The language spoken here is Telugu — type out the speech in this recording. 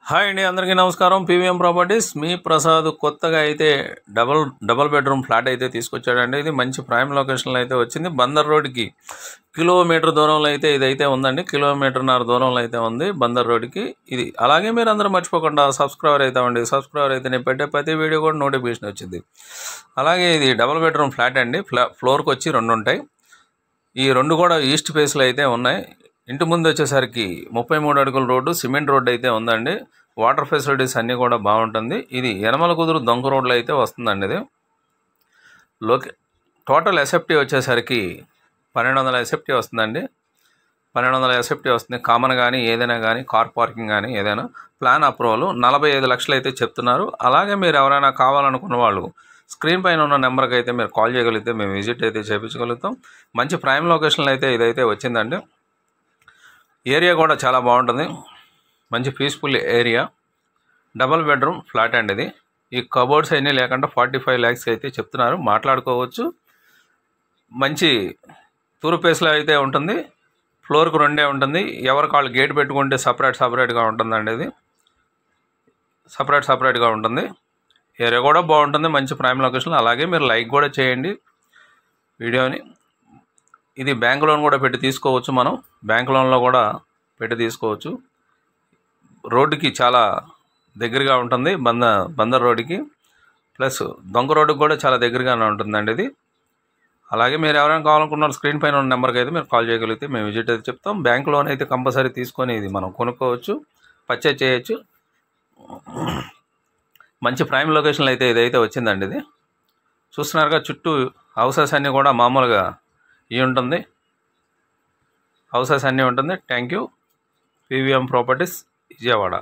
హాయ్ అండి, అందరికీ నమస్కారం. పీవీఎం ప్రాపర్టీస్ మీ ప్రసాద్ కొత్తగా అయితే డబల్ బెడ్రూమ్ ఫ్లాట్ అయితే తీసుకొచ్చాడండి. ఇది మంచి ప్రైమ్ లొకేషన్లో అయితే వచ్చింది. బందర్ రోడ్కి కిలోమీటర్ దూరంలో అయితే ఇదైతే ఉందండి. కిలోమీటర్న్నర దూరంలో అయితే ఉంది బందర్ రోడ్కి ఇది. అలాగే మీరు అందరూ మర్చిపోకుండా సబ్స్క్రైబర్ అవుతామండి. సబ్స్క్రైబర్ అయితే నేను పెట్టే ప్రతి వీడియో కూడా నోటిఫికేషన్ వచ్చింది. అలాగే ఇది డబల్ బెడ్రూమ్ ఫ్లాట్ అండి. ఫ్లోర్కి వచ్చి 2 ఉంటాయి. ఈ 2 కూడా ఈస్ట్ ఫేస్లో అయితే ఉన్నాయి. ఇంటి ముందు వచ్చేసరికి 33 అడుగుల రోడ్డు, సిమెంట్ రోడ్డు అయితే ఉందండి. వాటర్ ఫెసిలిటీస్ అన్నీ కూడా బాగుంటుంది. ఇది యనమల కుదురు దొంగ రోడ్లో అయితే వస్తుందండి. ఇది టోటల్ ఎస్ఎఫ్టీ వచ్చేసరికి 1200 ఎస్ఎఫ్టీ వస్తుందండి. 1200 ఎస్ఎఫ్టీ వస్తుంది. కామన్ కానీ ఏదైనా కానీ కార్ పార్కింగ్ కానీ ఏదైనా ప్లాన్ అప్రూవల్ 45 లక్షలు అయితే చెప్తున్నారు. అలాగే మీరు ఎవరైనా కావాలనుకున్న వాళ్ళు స్క్రీన్ పైన ఉన్న నెంబర్కి అయితే మీరు కాల్ చేయగలిగితే మేము విజిట్ అయితే చేయించగలుగుతాం. మంచి ప్రైమ్ లొకేషన్లో అయితే ఇదైతే వచ్చిందండి. ఏరియా కూడా చాలా బాగుంటుంది. మంచి peaceful area. Double bedroom flat అండి ఇది. ఈ కబోర్డ్స్ అన్నీ లేకుండా 45 lakhs అయితే చెప్తున్నారు. మాట్లాడుకోవచ్చు. మంచి తూర్పు ఫేస్లో అయితే ఉంటుంది. ఫ్లోర్కు 2 ఉంటుంది. ఎవరికి వాళ్ళు గేట్ పెట్టుకుంటే సపరేట్గా ఉంటుందండి. ఇది సపరేట్గా ఉంటుంది. ఏరియా కూడా బాగుంటుంది. మంచి ప్రైమ్ లొకేషన్. అలాగే మీరు లైక్ కూడా చేయండి వీడియోని. ఇది బ్యాంక్ లోన్ కూడా పెట్టి తీసుకోవచ్చు. మనం బ్యాంక్ లోన్లో కూడా పెట్టి తీసుకోవచ్చు. రోడ్డుకి చాలా దగ్గరగా ఉంటుంది. బందర్ రోడ్డుకి ప్లస్ దొంగ రోడ్డుకి కూడా చాలా దగ్గరగానే ఉంటుందండి ఇది. అలాగే మీరు ఎవరైనా కావాలనుకున్నారు స్క్రీన్ పైన ఉన్న నెంబర్కి అయితే మీరు కాల్ చేయగలిగితే మేము విజిట్ అయితే చెప్తాం. బ్యాంక్ లోన్ అయితే కంపల్సరీ తీసుకొని ఇది మనం కొనుక్కోవచ్చు, పర్చేజ్ చేయొచ్చు. మంచి ప్రైమ్ లొకేషన్లో అయితే ఇదైతే వచ్చిందండి. ఇది చూస్తున్నారుగా, చుట్టూ హౌసెస్ అన్నీ కూడా మామూలుగా ఉంటుంది. హౌసెస్ అన్నీ ఉంటుంది. Thank you. PVM properties Vijayawada.